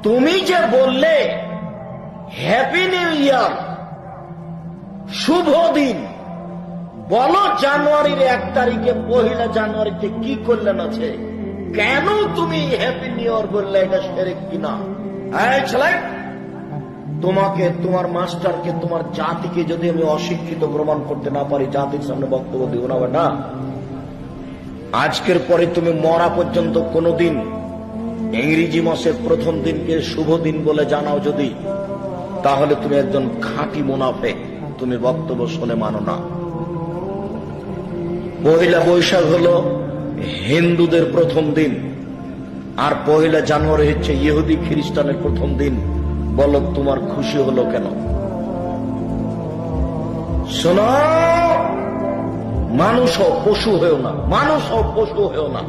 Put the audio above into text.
তুমি যে বললে হ্যাপি নিউ ইয়ার, শুভ দিন, বলো জানুয়ারির 1 তারিখে, 1 জানুয়ারিতে কি করলেন আছে? কেন তুমি হ্যাপি নিউ ইয়ার বললে? এটা শিরক কিনা? এই ছেলে, তোমাকে, তোমার মাস্টারকে, তোমার জাতিকে যদি আমি অশিক্ষিত প্রমাণ করতে না পারি, জাতির সামনে বক্তব্য দিব না বেটা। আজকের পরে তুমি মরা পর্যন্ত কোনদিন ইংরেজি মাসের প্রথম দিনকে শুভ দিন বলে জানাও যদি, তাহলে তুমি একজন খাঁটি মুনাফিক, তুমি বক্তব্য শুনে মানো না। 1 বৈশাখ হলো হিন্দুদের প্রথম দিন, আর 1 জানুয়ারি হচ্ছে ইহুদি খ্রিস্টানের প্রথম দিন। বলো তোমার খুশি হলো কেন? শোনো, মানুষ হও, পশু হয়েও না, মানুষ হও, পশু হয়েও না।